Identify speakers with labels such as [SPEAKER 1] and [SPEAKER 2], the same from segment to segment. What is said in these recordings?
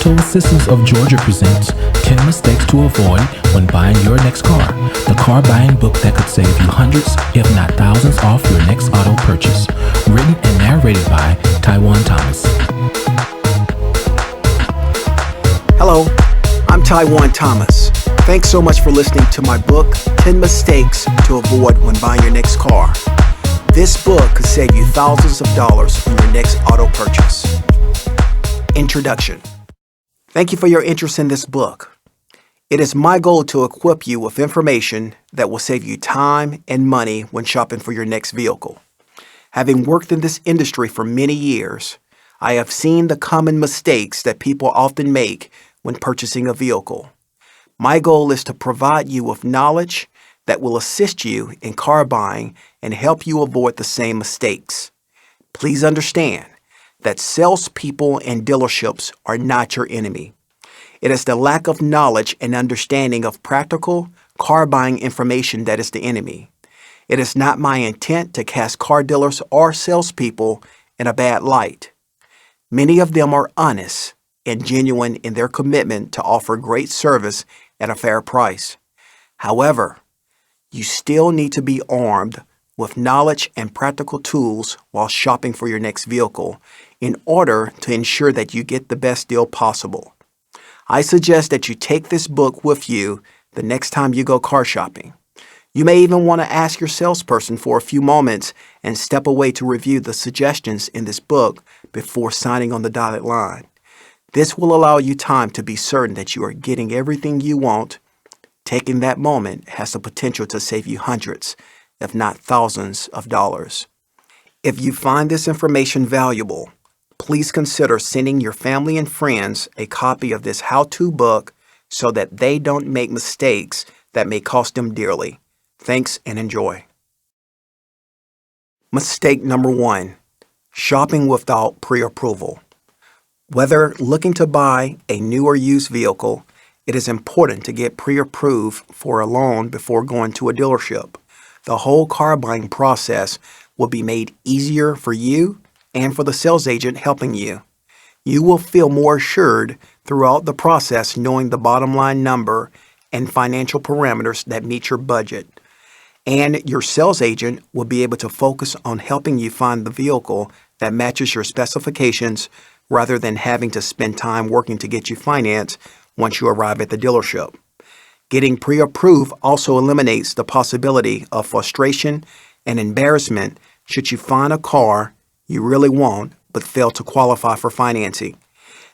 [SPEAKER 1] Auto Assistance of Georgia presents 10 Mistakes to Avoid When Buying Your Next Car, the car buying book that could save you hundreds, if not thousands, off your next auto purchase. Written and narrated by Tywone Thomas.
[SPEAKER 2] Hello, I'm Tywone Thomas. Thanks so much for listening to my book, 10 Mistakes to Avoid When Buying Your Next Car. This book could save you thousands of dollars on your next auto purchase. Introduction. Thank you for your interest in this book. It is my goal to equip you with information that will save you time and money when shopping for your next vehicle. Having worked in this industry for many years, I have seen the common mistakes that people often make when purchasing a vehicle. My goal is to provide you with knowledge that will assist you in car buying and help you avoid the same mistakes. Please understand that salespeople and dealerships are not your enemy. It is the lack of knowledge and understanding of practical car buying information that is the enemy. It is not my intent to cast car dealers or salespeople in a bad light. Many of them are honest and genuine in their commitment to offer great service at a fair price. However, you still need to be armed with knowledge and practical tools while shopping for your next vehicle in order to ensure that you get the best deal possible. I suggest that you take this book with you the next time you go car shopping. You may even want to ask your salesperson for a few moments and step away to review the suggestions in this book before signing on the dotted line. This will allow you time to be certain that you are getting everything you want. Taking that moment has the potential to save you hundreds, if not thousands of dollars. If you find this information valuable, please consider sending your family and friends a copy of this how-to book so that they don't make mistakes that may cost them dearly. Thanks and enjoy. Mistake number 1, shopping without pre-approval. Whether looking to buy a new or used vehicle, it is important to get pre-approved for a loan before going to a dealership. The whole car buying process will be made easier for you and for the sales agent helping you. You will feel more assured throughout the process knowing the bottom line number and financial parameters that meet your budget. And your sales agent will be able to focus on helping you find the vehicle that matches your specifications rather than having to spend time working to get you financed once you arrive at the dealership. Getting pre-approved also eliminates the possibility of frustration and embarrassment should you find a car you really want but fail to qualify for financing.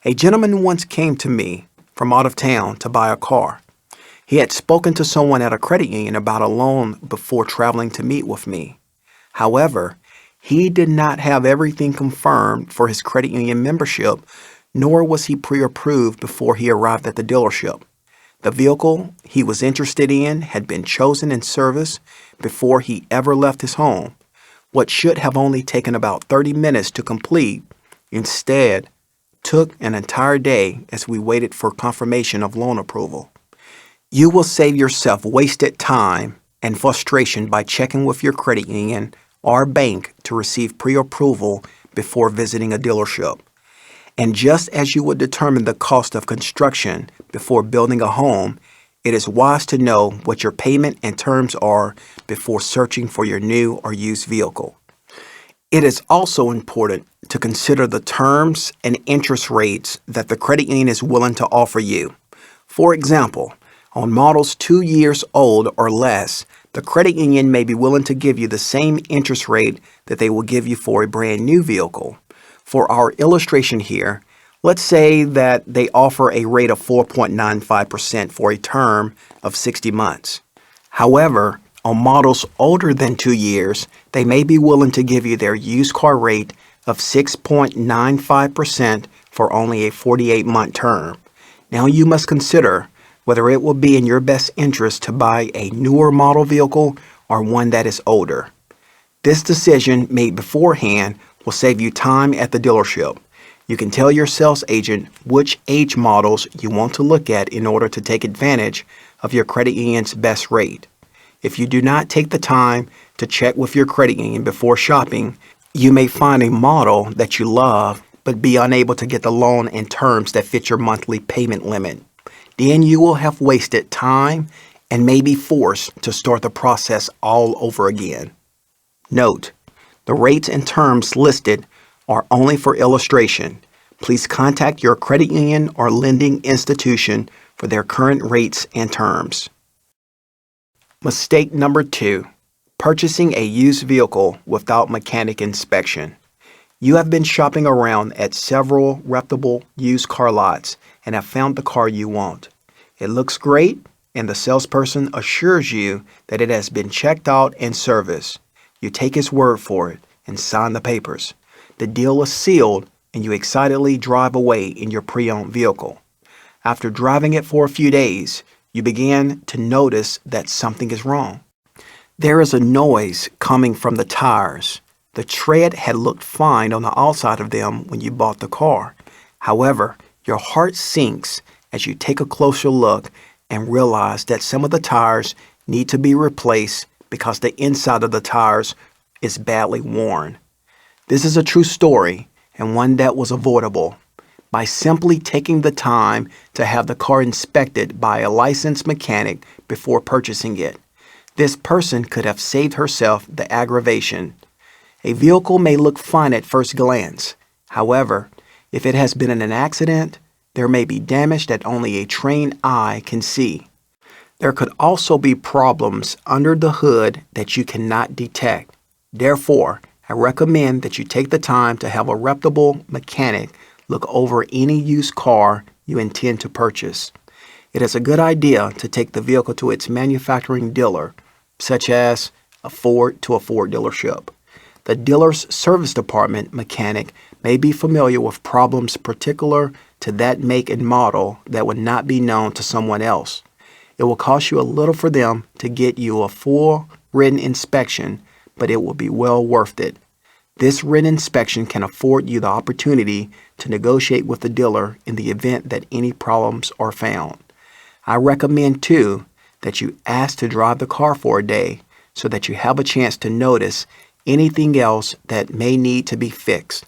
[SPEAKER 2] A gentleman once came to me from out of town to buy a car. He had spoken to someone at a credit union about a loan before traveling to meet with me. However, he did not have everything confirmed for his credit union membership, nor was he pre-approved before he arrived at the dealership. The vehicle he was interested in had been chosen and serviced before he ever left his home. What should have only taken about 30 minutes to complete instead took an entire day as we waited for confirmation of loan approval. You will save yourself wasted time and frustration by checking with your credit union or bank to receive pre-approval before visiting a dealership. And just as you would determine the cost of construction before building a home, it is wise to know what your payment and terms are before searching for your new or used vehicle. It is also important to consider the terms and interest rates that the credit union is willing to offer you. For example, on models 2 years old or less, the credit union may be willing to give you the same interest rate that they will give you for a brand new vehicle. For our illustration here, let's say that they offer a rate of 4.95% for a term of 60 months. However, on models older than 2 years, they may be willing to give you their used car rate of 6.95% for only a 48-month term. Now you must consider whether it will be in your best interest to buy a newer model vehicle or one that is older. This decision made beforehand will save you time at the dealership. You can tell your sales agent which age models you want to look at in order to take advantage of your credit union's best rate. If you do not take the time to check with your credit union before shopping, you may find a model that you love but be unable to get the loan in terms that fit your monthly payment limit. Then you will have wasted time and may be forced to start the process all over again. Note, the rates and terms listed are only for illustration. Please contact your credit union or lending institution for their current rates and terms. Mistake number 2, purchasing a used vehicle without mechanic inspection. You have been shopping around at several reputable used car lots and have found the car you want. It looks great, and the salesperson assures you that it has been checked out and serviced. You take his word for it and sign the papers. The deal is sealed, and you excitedly drive away in your pre-owned vehicle. After driving it for a few days, you begin to notice that something is wrong. There is a noise coming from the tires. The tread had looked fine on the outside of them when you bought the car. However, your heart sinks as you take a closer look and realize that some of the tires need to be replaced because the inside of the tires is badly worn. This is a true story and one that was avoidable by simply taking the time to have the car inspected by a licensed mechanic before purchasing it. This person could have saved herself the aggravation. A vehicle may look fine at first glance. However, if it has been in an accident, there may be damage that only a trained eye can see. There could also be problems under the hood that you cannot detect. Therefore, I recommend that you take the time to have a reputable mechanic look over any used car you intend to purchase. It is a good idea to take the vehicle to its manufacturing dealer, such as a Ford dealership. The dealer's service department mechanic may be familiar with problems particular to that make and model that would not be known to someone else. It will cost you a little for them to get you a full written inspection, but it will be well worth it. This written inspection can afford you the opportunity to negotiate with the dealer in the event that any problems are found. I recommend, too, that you ask to drive the car for a day so that you have a chance to notice anything else that may need to be fixed,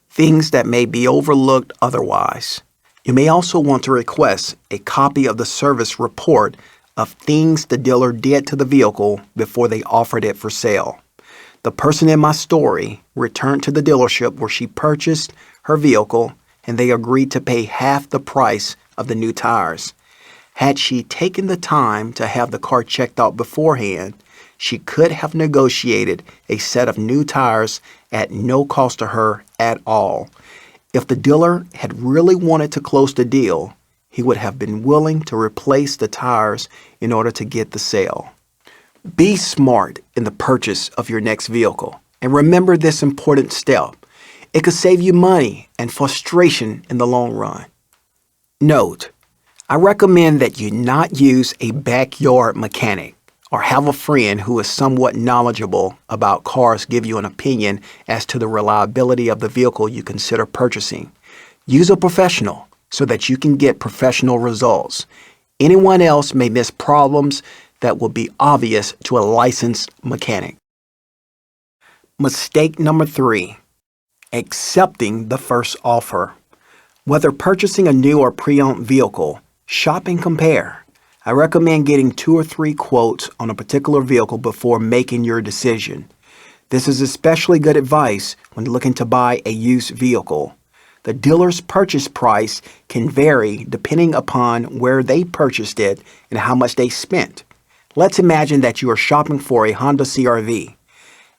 [SPEAKER 2] things that may be overlooked otherwise. You may also want to request a copy of the service report of things the dealer did to the vehicle before they offered it for sale. The person in my story returned to the dealership where she purchased her vehicle, and they agreed to pay half the price of the new tires. Had she taken the time to have the car checked out beforehand, she could have negotiated a set of new tires at no cost to her at all. If the dealer had really wanted to close the deal, he would have been willing to replace the tires in order to get the sale. Be smart in the purchase of your next vehicle, and remember this important step. It could save you money and frustration in the long run. Note, I recommend that you not use a backyard mechanic or have a friend who is somewhat knowledgeable about cars give you an opinion as to the reliability of the vehicle you consider purchasing. Use a professional so that you can get professional results. Anyone else may miss problems that will be obvious to a licensed mechanic. Mistake number 3, accepting the first offer. Whether purchasing a new or pre-owned vehicle, shop and compare. I recommend getting 2 or 3 quotes on a particular vehicle before making your decision. This is especially good advice when looking to buy a used vehicle. The dealer's purchase price can vary depending upon where they purchased it and how much they spent. Let's imagine that you are shopping for a Honda CR-V.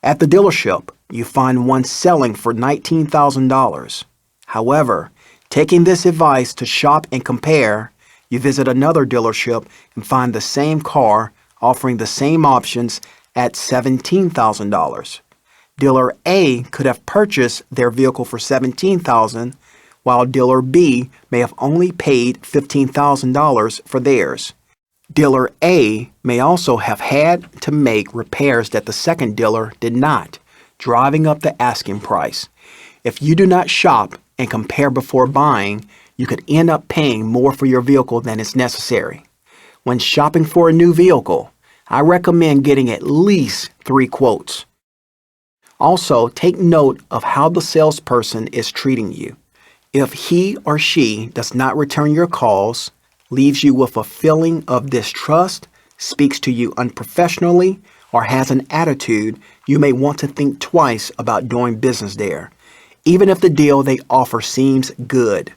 [SPEAKER 2] At the dealership, you find one selling for $19,000. However, taking this advice to shop and compare, you visit another dealership and find the same car offering the same options at $17,000. Dealer A could have purchased their vehicle for $17,000, while dealer B may have only paid $15,000 for theirs. Dealer A may also have had to make repairs that the second dealer did not, driving up the asking price. If you do not shop and compare before buying, you could end up paying more for your vehicle than is necessary. When shopping for a new vehicle, I recommend getting at least 3 quotes. Also, take note of how the salesperson is treating you. If he or she does not return your calls, leaves you with a feeling of distrust, speaks to you unprofessionally, or has an attitude, you may want to think twice about doing business there, even if the deal they offer seems good.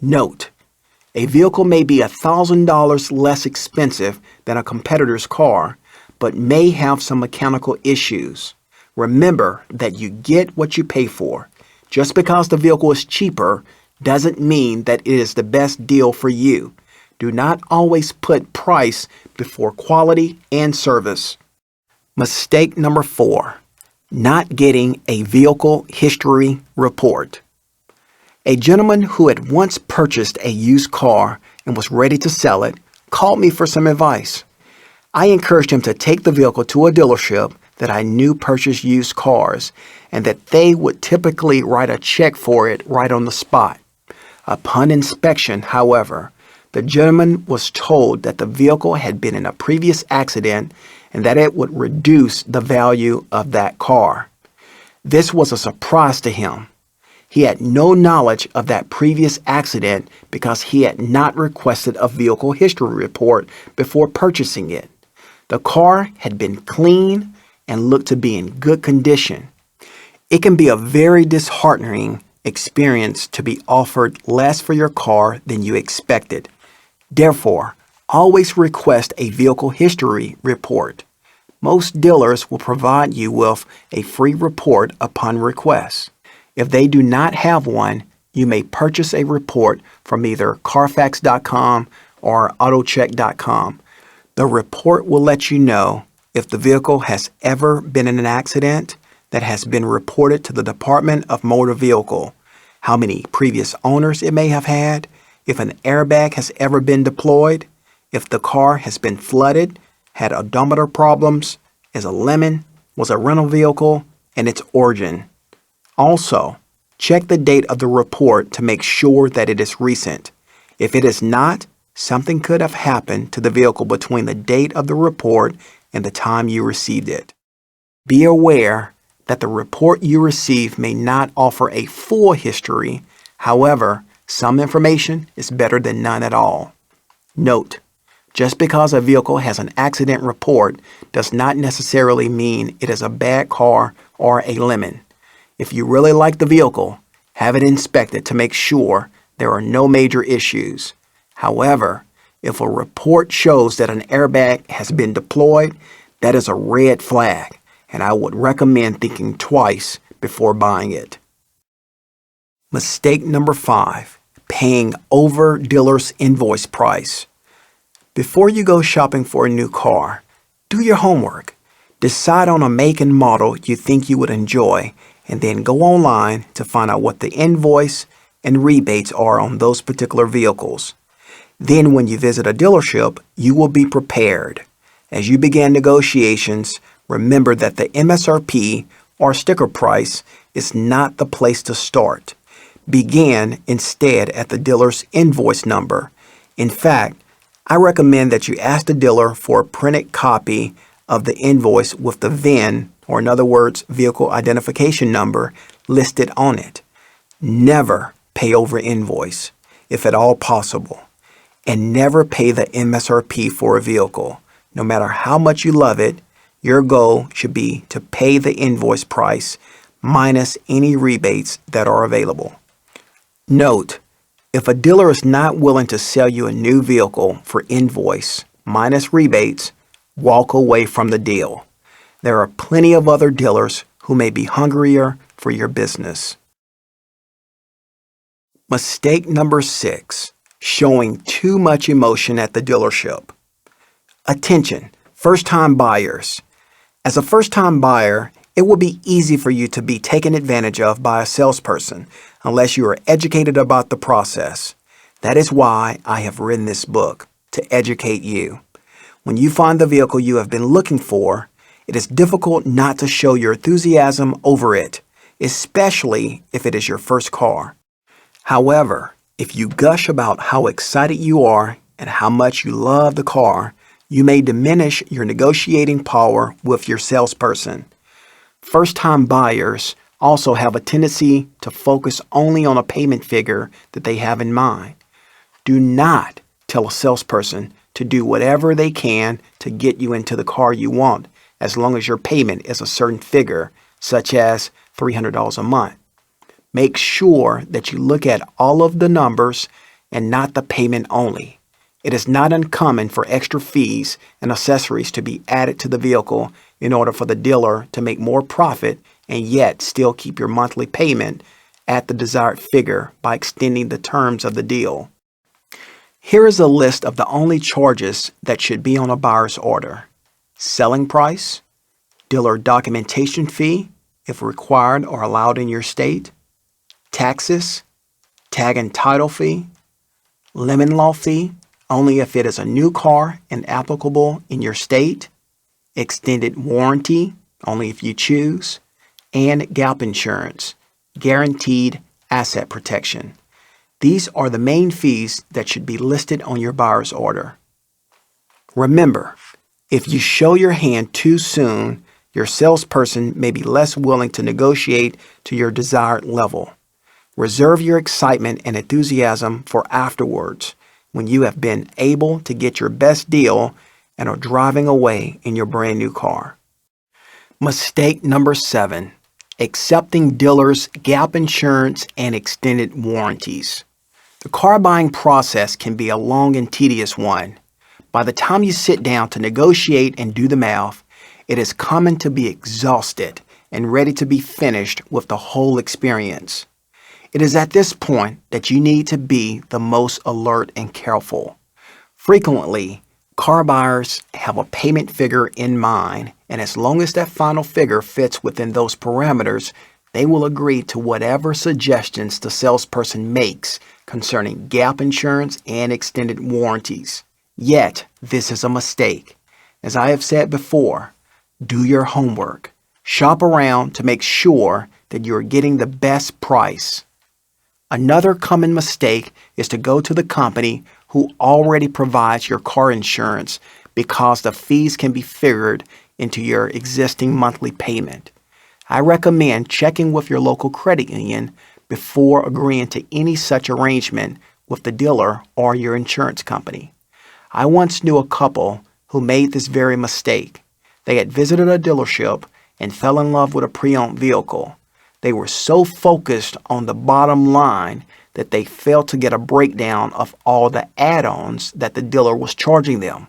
[SPEAKER 2] Note: a vehicle may be $1,000 less expensive than a competitor's car, but may have some mechanical issues. Remember that you get what you pay for. Just because the vehicle is cheaper doesn't mean that it is the best deal for you. Do not always put price before quality and service. Mistake number 4, not getting a vehicle history report. A gentleman who had once purchased a used car and was ready to sell it called me for some advice. I encouraged him to take the vehicle to a dealership that I knew purchased used cars and that they would typically write a check for it right on the spot. Upon inspection, however, the gentleman was told that the vehicle had been in a previous accident and that it would reduce the value of that car. This was a surprise to him. He had no knowledge of that previous accident because he had not requested a vehicle history report before purchasing it. The car had been clean and looked to be in good condition. It can be a very disheartening experience to be offered less for your car than you expected. Therefore, always request a vehicle history report. Most dealers will provide you with a free report upon request. If they do not have one, you may purchase a report from either Carfax.com or AutoCheck.com. The report will let you know if the vehicle has ever been in an accident that has been reported to the Department of Motor Vehicle, how many previous owners it may have had, if an airbag has ever been deployed, if the car has been flooded, had odometer problems, is a lemon, was a rental vehicle, and its origin. Also, check the date of the report to make sure that it is recent. If it is not, something could have happened to the vehicle between the date of the report and the time you received it. Be aware that the report you receive may not offer a full history. However, some information is better than none at all. Note: just because a vehicle has an accident report does not necessarily mean it is a bad car or a lemon. If you really like the vehicle, have it inspected to make sure there are no major issues. However, if a report shows that an airbag has been deployed, that is a red flag, and I would recommend thinking twice before buying it. Mistake number 5, paying over dealer's invoice price. Before you go shopping for a new car, do your homework. Decide on a make and model you think you would enjoy, and then go online to find out what the invoice and rebates are on those particular vehicles. Then when you visit a dealership, you will be prepared. As you begin negotiations, remember that the MSRP or sticker price is not the place to start. Begin instead at the dealer's invoice number. In fact, I recommend that you ask the dealer for a printed copy of the invoice with the VIN, or in other words, vehicle identification number, listed on it. Never pay over invoice, if at all possible. And never pay the MSRP for a vehicle. No matter how much you love it, your goal should be to pay the invoice price minus any rebates that are available. Note: if a dealer is not willing to sell you a new vehicle for invoice minus rebates, walk away from the deal. There are plenty of other dealers who may be hungrier for your business. Mistake number 6, showing too much emotion at the dealership. Attention, first-time buyers. As a first-time buyer, it will be easy for you to be taken advantage of by a salesperson unless you are educated about the process. That is why I have written this book, to educate you. When you find the vehicle you have been looking for, it is difficult not to show your enthusiasm over it, especially if it is your first car. However, if you gush about how excited you are and how much you love the car, you may diminish your negotiating power with your salesperson. First-time buyers also have a tendency to focus only on a payment figure that they have in mind. Do not tell a salesperson to do whatever they can to get you into the car you want, as long as your payment is a certain figure, such as $300 a month. Make sure that you look at all of the numbers and not the payment only. It is not uncommon for extra fees and accessories to be added to the vehicle in order for the dealer to make more profit and yet still keep your monthly payment at the desired figure by extending the terms of the deal. Here is a list of the only charges that should be on a buyer's order: selling price, dealer documentation fee, if required or allowed in your state, taxes, tag and title fee, lemon law fee, only if it is a new car and applicable in your state, extended warranty, only if you choose, and gap insurance, guaranteed asset protection. These are the main fees that should be listed on your buyer's order. Remember, if you show your hand too soon, your salesperson may be less willing to negotiate to your desired level. Reserve your excitement and enthusiasm for afterwards, when you have been able to get your best deal and are driving away in your brand new car. Mistake number 7, accepting dealers' gap insurance and extended warranties. The car buying process can be a long and tedious one. By the time you sit down to negotiate and do the math, it is common to be exhausted and ready to be finished with the whole experience. It is at this point that you need to be the most alert and careful. Frequently, car buyers have a payment figure in mind, and as long as that final figure fits within those parameters, they will agree to whatever suggestions the salesperson makes concerning gap insurance and extended warranties. Yet, this is a mistake. As I have said before, do your homework. Shop around to make sure that you are getting the best price. Another common mistake is to go to the company who already provides your car insurance because the fees can be figured into your existing monthly payment. I recommend checking with your local credit union before agreeing to any such arrangement with the dealer or your insurance company. I once knew a couple who made this very mistake. They had visited a dealership and fell in love with a pre-owned vehicle. They were so focused on the bottom line that they failed to get a breakdown of all the add-ons that the dealer was charging them.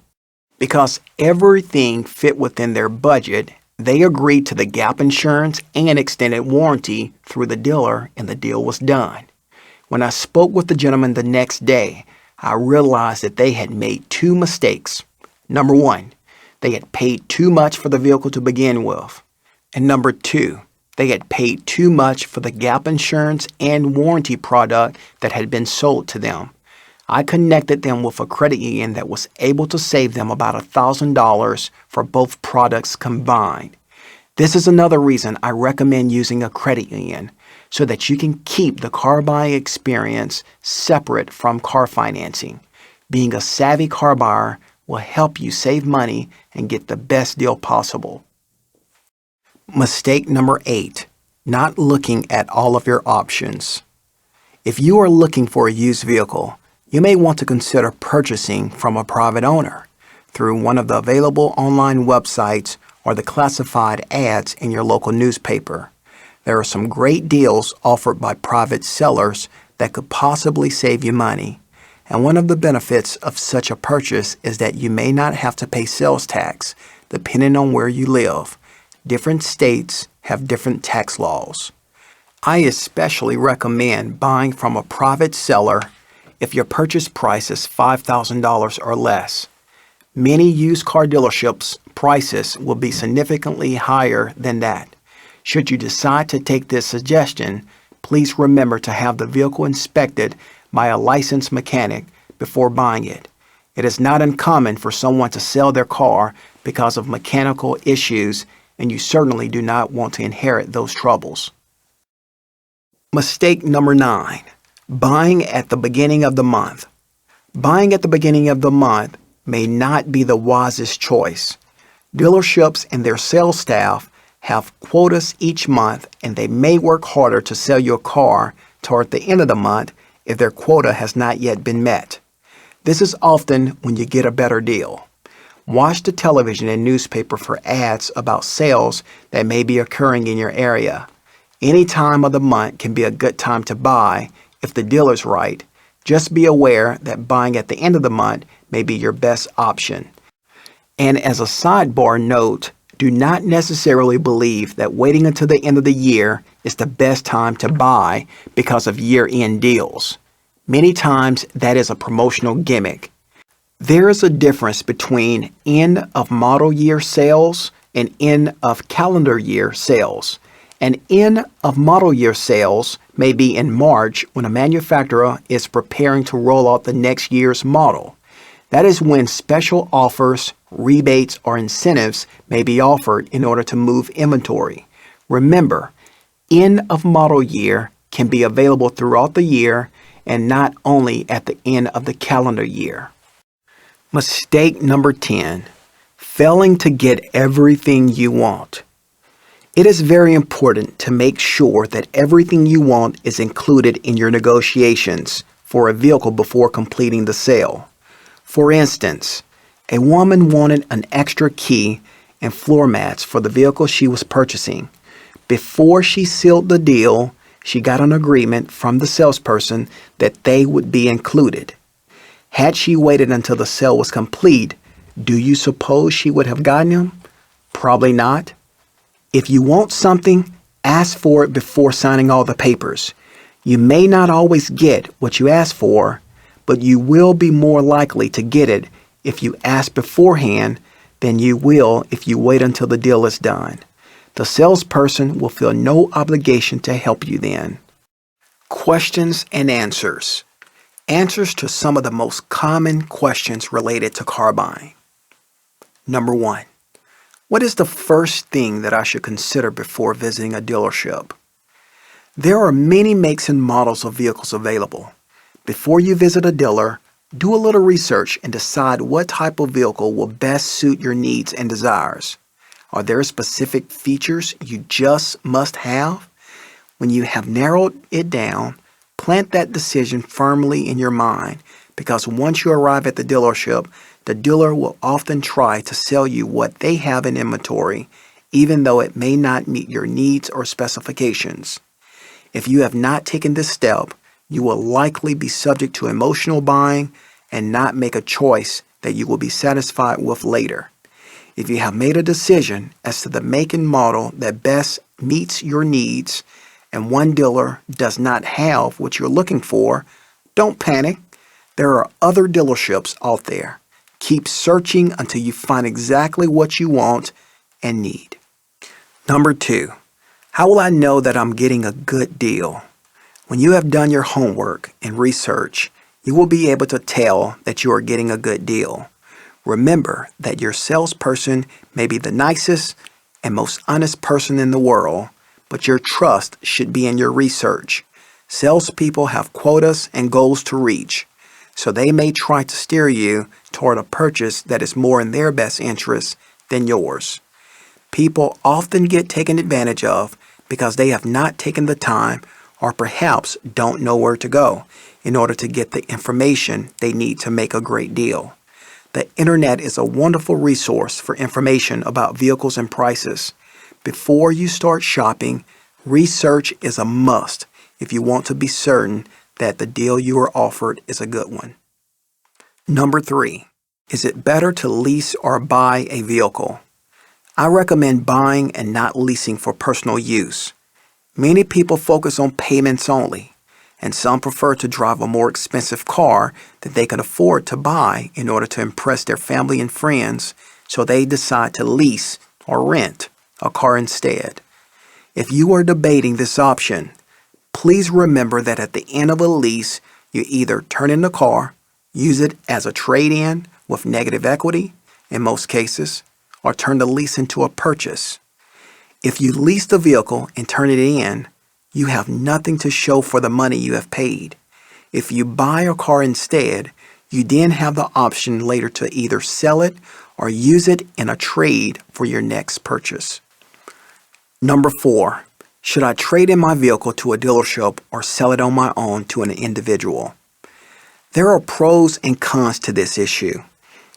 [SPEAKER 2] Because everything fit within their budget, they agreed to the gap insurance and extended warranty through the dealer, and the deal was done. When I spoke with the gentleman the next day, I realized that they had made 2 mistakes. Number 1, they had paid too much for the vehicle to begin with. And number 2, they had paid too much for the gap insurance and warranty product that had been sold to them. I connected them with a credit union that was able to save them about $1,000 for both products combined. This is another reason I recommend using a credit union, so that you can keep the car buying experience separate from car financing. Being a savvy car buyer will help you save money and get the best deal possible. Mistake number 8, not looking at all of your options. If you are looking for a used vehicle, you may want to consider purchasing from a private owner through one of the available online websites or the classified ads in your local newspaper. There are some great deals offered by private sellers that could possibly save you money. And one of the benefits of such a purchase is that you may not have to pay sales tax, depending on where you live. Different states have different tax laws. I especially recommend buying from a private seller if your purchase price is $5,000 or less. Many used car dealerships' prices will be significantly higher than that. Should you decide to take this suggestion, please remember to have the vehicle inspected by a licensed mechanic before buying it. It is not uncommon for someone to sell their car because of mechanical issues, and you certainly do not want to inherit those troubles. Mistake number 9, buying at the beginning of the month. Buying at the beginning of the month may not be the wisest choice. Dealerships and their sales staff have quotas each month, and they may work harder to sell you a car toward the end of the month if their quota has not yet been met. This is often when you get a better deal. Watch the television and newspaper for ads about sales that may be occurring in your area. Any time of the month can be a good time to buy if the deal is right. Just be aware that buying at the end of the month may be your best option. And as a sidebar note, do not necessarily believe that waiting until the end of the year is the best time to buy because of year-end deals. Many times that is a promotional gimmick. There is a difference between end of model year sales and end of calendar year sales. An end of model year sales may be in March when a manufacturer is preparing to roll out the next year's model. That is when special offers, rebates, or incentives may be offered in order to move inventory. Remember, end of model year can be available throughout the year and not only at the end of the calendar year. Mistake number 10, failing to get everything you want. It is very important to make sure that everything you want is included in your negotiations for a vehicle before completing the sale. For instance, a woman wanted an extra key and floor mats for the vehicle she was purchasing. Before she sealed the deal, she got an agreement from the salesperson that they would be included. Had she waited until the sale was complete, do you suppose she would have gotten them? Probably not. If you want something, ask for it before signing all the papers. You may not always get what you ask for, but you will be more likely to get it if you ask beforehand than you will if you wait until the deal is done. The salesperson will feel no obligation to help you then. Questions and answers. Answers to some of the most common questions related to car buying. Number 1. What is the first thing that I should consider before visiting a dealership? There are many makes and models of vehicles available. Before you visit a dealer, do a little research and decide what type of vehicle will best suit your needs and desires. Are there specific features you just must have? When you have narrowed it down, plant that decision firmly in your mind, because once you arrive at the dealership, the dealer will often try to sell you what they have in inventory, even though it may not meet your needs or specifications. If you have not taken this step, you will likely be subject to emotional buying and not make a choice that you will be satisfied with later. If you have made a decision as to the make and model that best meets your needs, and one dealer does not have what you're looking for, don't panic. There are other dealerships out there. Keep searching until you find exactly what you want and need. Number 2, how will I know that I'm getting a good deal? When you have done your homework and research, you will be able to tell that you are getting a good deal. Remember that your salesperson may be the nicest and most honest person in the world, but your trust should be in your research. Salespeople have quotas and goals to reach, so they may try to steer you toward a purchase that is more in their best interest than yours. People often get taken advantage of because they have not taken the time or perhaps don't know where to go in order to get the information they need to make a great deal. The internet is a wonderful resource for information about vehicles and prices. Before you start shopping, research is a must if you want to be certain that the deal you are offered is a good one. Number 3, is it better to lease or buy a vehicle? I recommend buying and not leasing for personal use. Many people focus on payments only, and some prefer to drive a more expensive car that they can afford to buy in order to impress their family and friends, so they decide to lease or rent a car instead. If you are debating this option, please remember that at the end of a lease, you either turn in the car, use it as a trade-in with negative equity in most cases, or turn the lease into a purchase. If you lease the vehicle and turn it in, you have nothing to show for the money you have paid. If you buy a car instead, you then have the option later to either sell it or use it in a trade for your next purchase. Number 4, should I trade in my vehicle to a dealership or sell it on my own to an individual? There are pros and cons to this issue.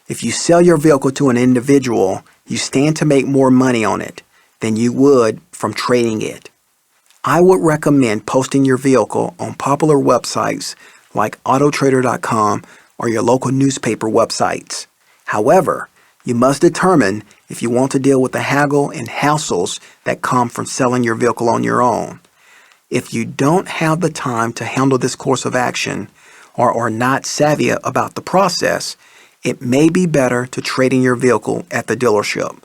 [SPEAKER 2] If you sell your vehicle to an individual, you stand to make more money on it than you would from trading it. I would recommend posting your vehicle on popular websites like autotrader.com or your local newspaper websites. However, you must determine if you want to deal with the haggle and hassles that come from selling your vehicle on your own. If you don't have the time to handle this course of action or are not savvy about the process, it may be better to trade in your vehicle at the dealership.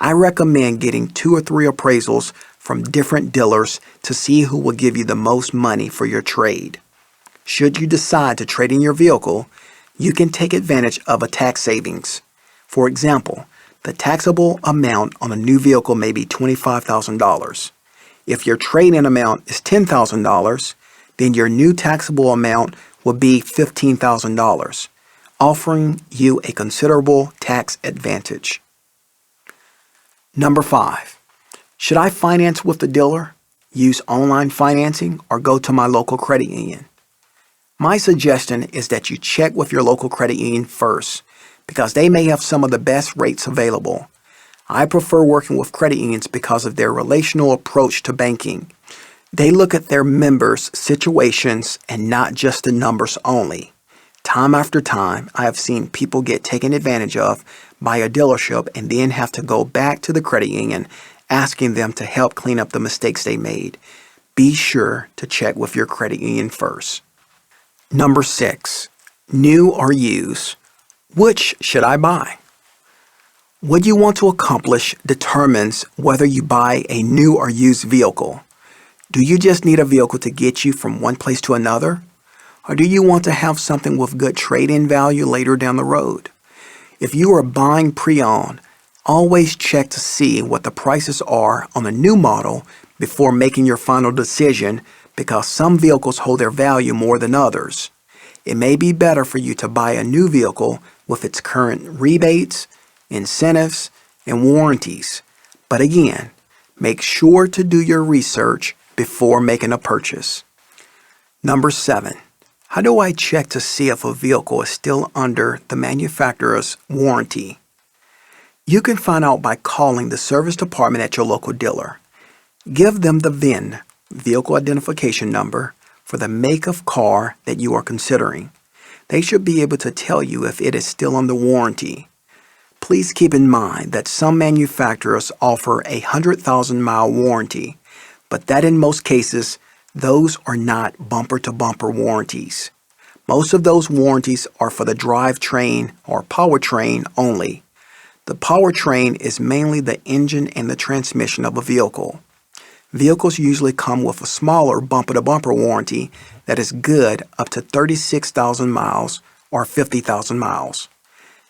[SPEAKER 2] I recommend getting 2 or 3 appraisals from different dealers to see who will give you the most money for your trade. Should you decide to trade in your vehicle, you can take advantage of a tax savings. For example, the taxable amount on a new vehicle may be $25,000. If your trade-in amount is $10,000, then your new taxable amount will be $15,000, offering you a considerable tax advantage. Number 5, should I finance with the dealer, use online financing, or go to my local credit union? My suggestion is that you check with your local credit union first, because they may have some of the best rates available. I prefer working with credit unions because of their relational approach to banking. They look at their members' situations and not just the numbers only. Time after time, I have seen people get taken advantage of by a dealership and then have to go back to the credit union asking them to help clean up the mistakes they made. Be sure to check with your credit union first. Number 6, new or used. Which should I buy? What you want to accomplish determines whether you buy a new or used vehicle. Do you just need a vehicle to get you from one place to another? Or do you want to have something with good trade-in value later down the road? If you are buying pre-owned, always check to see what the prices are on a new model before making your final decision, because some vehicles hold their value more than others. It may be better for you to buy a new vehicle with its current rebates, incentives, and warranties. But again, make sure to do your research before making a purchase. Number 7, how do I check to see if a vehicle is still under the manufacturer's warranty? You can find out by calling the service department at your local dealer. Give them the VIN, vehicle identification number, for the make of car that you are considering. They should be able to tell you if it is still under warranty. Please keep in mind that some manufacturers offer a 100,000-mile warranty, but that in most cases, those are not bumper-to-bumper warranties. Most of those warranties are for the drivetrain or powertrain only. The powertrain is mainly the engine and the transmission of a vehicle. Vehicles usually come with a smaller bumper-to-bumper warranty that is good up to 36,000 miles or 50,000 miles.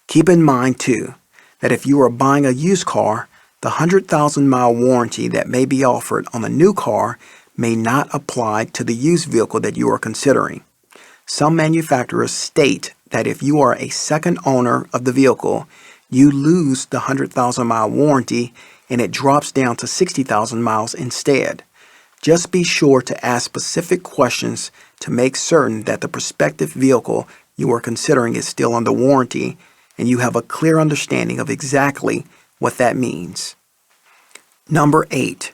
[SPEAKER 2] Keep in mind, too, that if you are buying a used car, the 100,000-mile warranty that may be offered on a new car may not apply to the used vehicle that you are considering. Some manufacturers state that if you are a second owner of the vehicle, you lose the 100,000-mile warranty and it drops down to 60,000 miles instead. Just be sure to ask specific questions to make certain that the prospective vehicle you are considering is still under warranty and you have a clear understanding of exactly what that means. Number 8,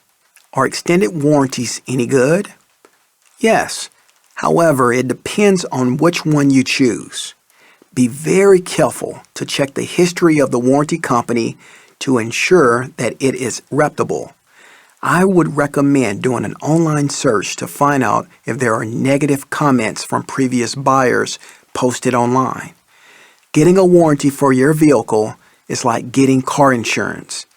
[SPEAKER 2] are extended warranties any good? Yes. However, it depends on which one you choose. Be very careful to check the history of the warranty company to ensure that it is reputable. I would recommend doing an online search to find out if there are negative comments from previous buyers posted online. Getting a warranty for your vehicle is like getting car insurance.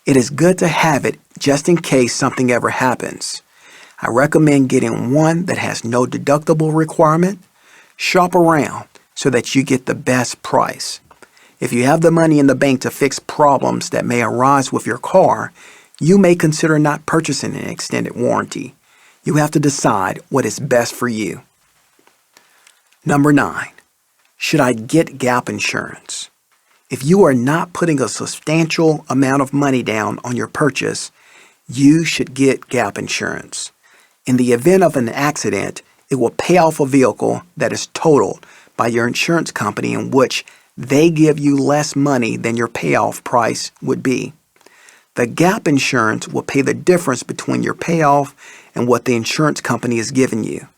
[SPEAKER 2] It is good to have it just in case something ever happens. I recommend getting one that has no deductible requirement. Shop around so that you get the best price. If you have the money in the bank to fix problems that may arise with your car, you may consider not purchasing an extended warranty. You have to decide what is best for you. Number 9, should I get gap insurance? If you are not putting a substantial amount of money down on your purchase, you should get gap insurance. In the event of an accident, it will pay off a vehicle that is totaled by your insurance company in which they give you less money than your payoff price would be. The gap insurance will pay the difference between your payoff and what the insurance company is giving you.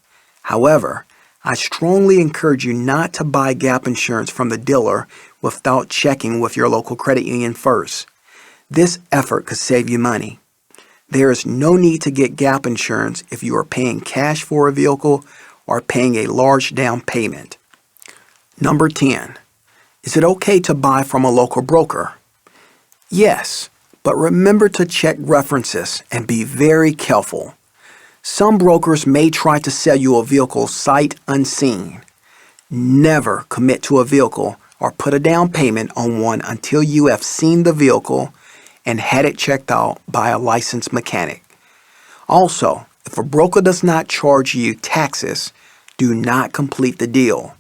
[SPEAKER 2] However, I strongly encourage you not to buy gap insurance from the dealer without checking with your local credit union first. This effort could save you money. There is no need to get gap insurance if you are paying cash for a vehicle or paying a large down payment. Number 10. Is it okay to buy from a local broker? Yes, but remember to check references and be very careful. Some brokers may try to sell you a vehicle sight unseen. Never commit to a vehicle or put a down payment on one until you have seen the vehicle and had it checked out by a licensed mechanic. Also, if a broker does not charge you taxes, do not complete the deal.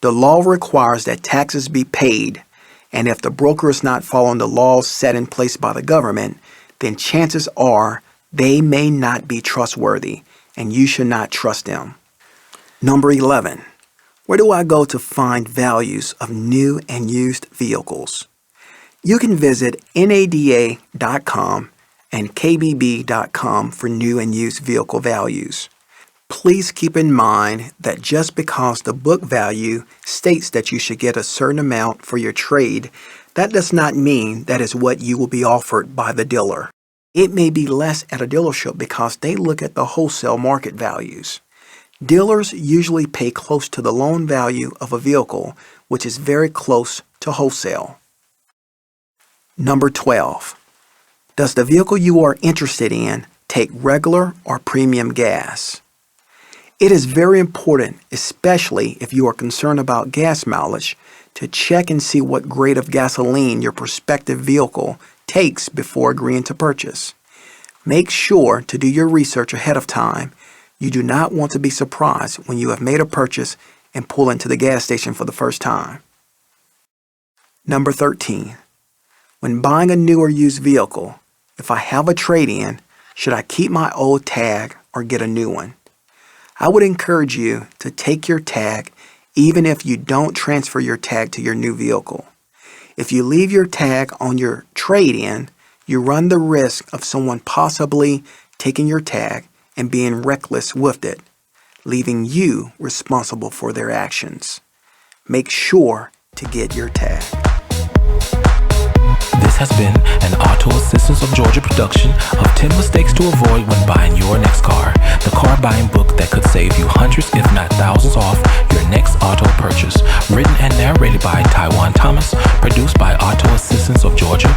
[SPEAKER 2] The law requires that taxes be paid, and if the broker is not following the laws set in place by the government, then chances are they may not be trustworthy, and you should not trust them. Number 11. Where do I go to find values of new and used vehicles? You can visit NADA.com and KBB.com for new and used vehicle values. Please keep in mind that just because the book value states that you should get a certain amount for your trade, that does not mean that is what you will be offered by the dealer. It may be less at a dealership because they look at the wholesale market values. Dealers usually pay close to the loan value of a vehicle, which is very close to wholesale. Number 12. Does the vehicle you are interested in take regular or premium gas? It is very important, especially if you are concerned about gas mileage, to check and see what grade of gasoline your prospective vehicle takes before agreeing to purchase. Make sure to do your research ahead of time. You do not want to be surprised when you have made a purchase and pull into the gas station for the first time. Number 13. When buying a new or used vehicle, if I have a trade-in, should I keep my old tag or get a new one? I would encourage you to take your tag even if you don't transfer your tag to your new vehicle. If you leave your tag on your trade-in, you run the risk of someone possibly taking your tag and being reckless with it, leaving you responsible for their actions. Make sure to get your tag.
[SPEAKER 1] This has been an Auto Assistance of Georgia production of 10 mistakes to avoid when buying your next car. The car buying book that could save you hundreds if not thousands off your next auto purchase. Written and narrated by Tywone, produced by Auto Assistance of Georgia.